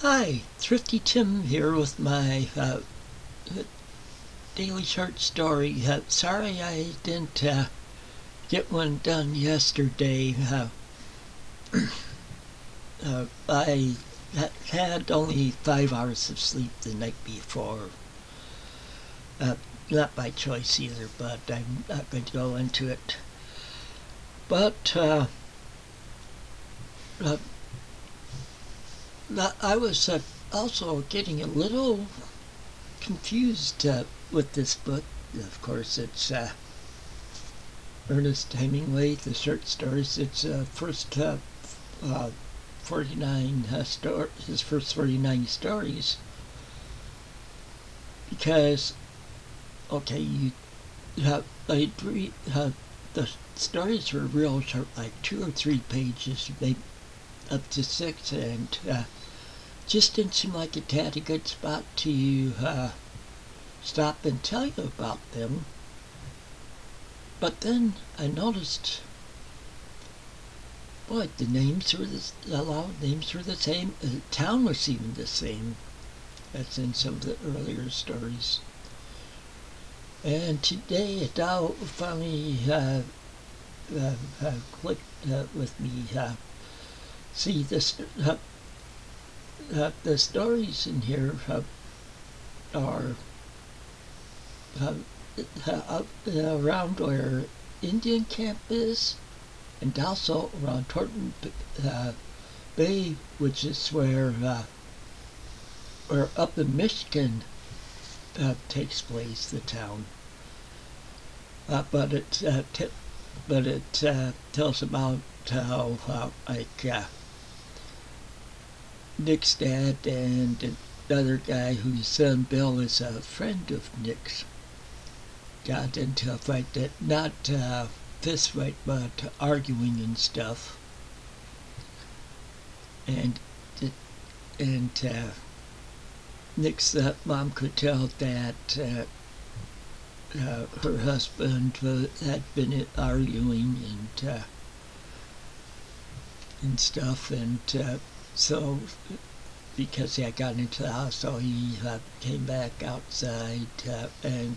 Hi, Thrifty Tim here with my daily short story. Sorry I didn't get one done yesterday. I had only 5 hours of sleep the night before. Uh, Not by choice either, but I'm not going to go into it. But uh, I was also getting a little confused with this book. Of course, it's Ernest Hemingway, the short stories. It's first 49 his first 49 stories. Because okay, the stories were real short, like 2 or 3 pages, maybe up to 6, and just didn't seem like it had a good spot to stop and tell you about them. But then I noticed, boy, a lot of names were the same. The town was even the same as in some of the earlier stories. And today it now finally clicked with me. See, the stories in here are around where Indian camp is, and also around Torton Bay, which is where up in Michigan takes place, the town. But it tells about how Nick's dad and another guy whose son Bill is a friend of Nick's got into a fight, that not fist fight, but arguing and stuff, and Nick's mom could tell that her husband had been arguing and stuff, and so because he had gotten into the house, so he came back outside, and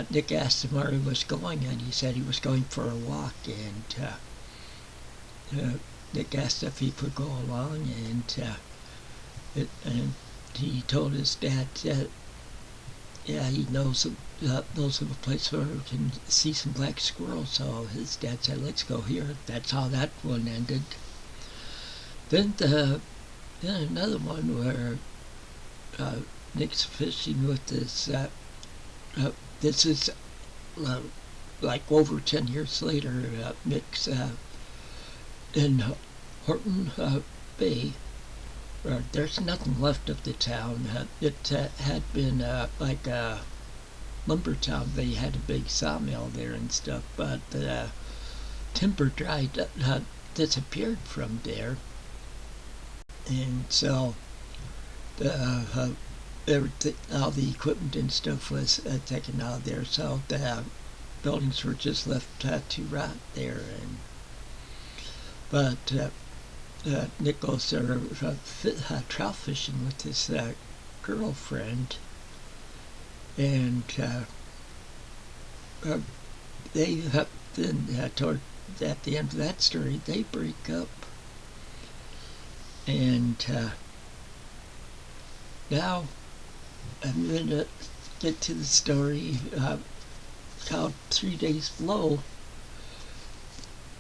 Nick asked him where he was going, and he said he was going for a walk, and Nick asked if he could go along, and he told his dad that he knows of a place where he can see some black squirrels. So his dad said, "Let's go here." That's how that one ended. Then another one where Nick's fishing with this. This is like over 10 years later. Nick's in Horton Bay. There's nothing left of the town. It had been like a lumber town. They had a big sawmill there and stuff, but timber disappeared from there, and so everything, all the equipment and stuff was taken out of there. So the buildings were just left to rot there, but Nick goes there trout fishing with his girlfriend, and they then toward at the end of that story they break up, and now I'm gonna get to the story called 3 Days Below,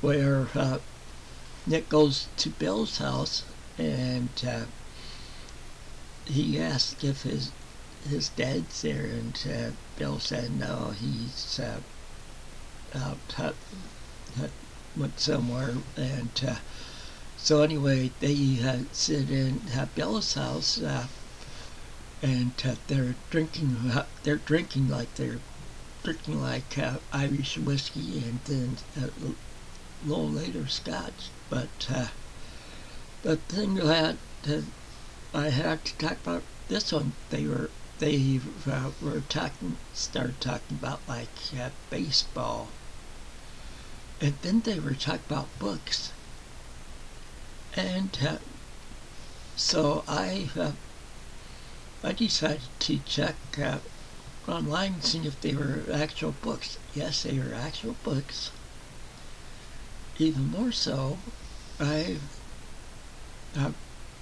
where Nick goes to Bill's house, and he asks if his dad's there, and Bill said no, he's out, went somewhere, and so anyway, they sit in Bill's house, and they're drinking like Irish whiskey, and then a little later Scotch. But the thing that I had to talk about this one, they started talking about like baseball, and then they were talking about books, And so I decided to check online and see if they were actual books. Yes, they were actual books. Even more so, I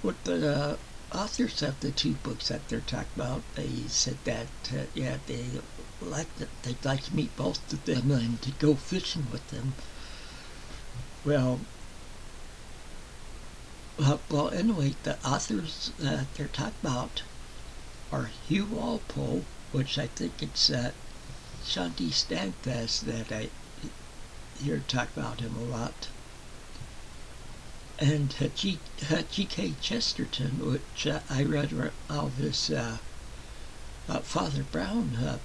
with the authors of the two books that they're talking about, they said that yeah, they'd like to meet both of them and to go fishing with them. Well, well, anyway, the authors that they're talking about are Hugh Walpole, which I think it's Sean D. Stanfest that I hear talk about him a lot, and G.K. Chesterton, which I read all of his Father Brown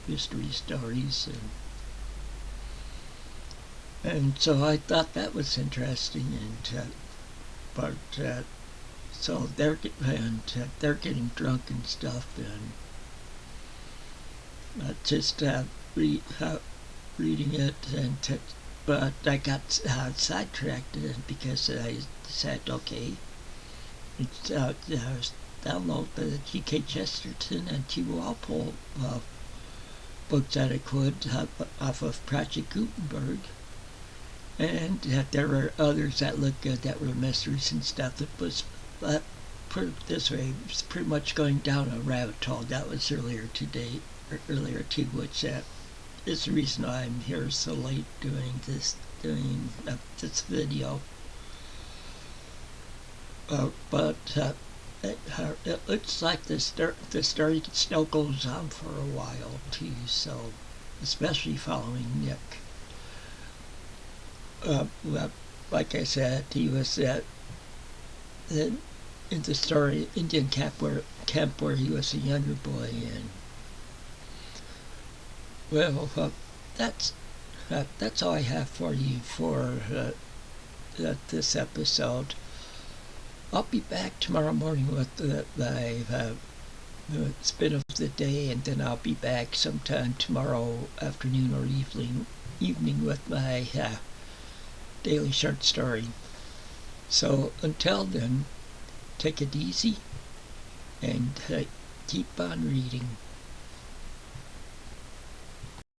mystery stories, and so I thought that was interesting, but so they're getting drunk and stuff, and just reading it, but I got sidetracked because I said, okay, it's download the G.K. Chesterton and T. Walpole books that I could off of Project Gutenberg. And there were others that looked good that were mysteries and stuff. It was, put it this way, it was pretty much going down a rabbit hole. That was earlier too, which is the reason I'm here so late doing this video. But it looks like the story still goes on for a while too. So, especially following Nick. Like I said, he was in the story Indian camp where he was a younger boy, and well, that's all I have for you for this episode. I'll be back tomorrow morning with my spin of the day, and then I'll be back sometime tomorrow afternoon or evening with my daily short story. So until then, take it easy and keep on reading.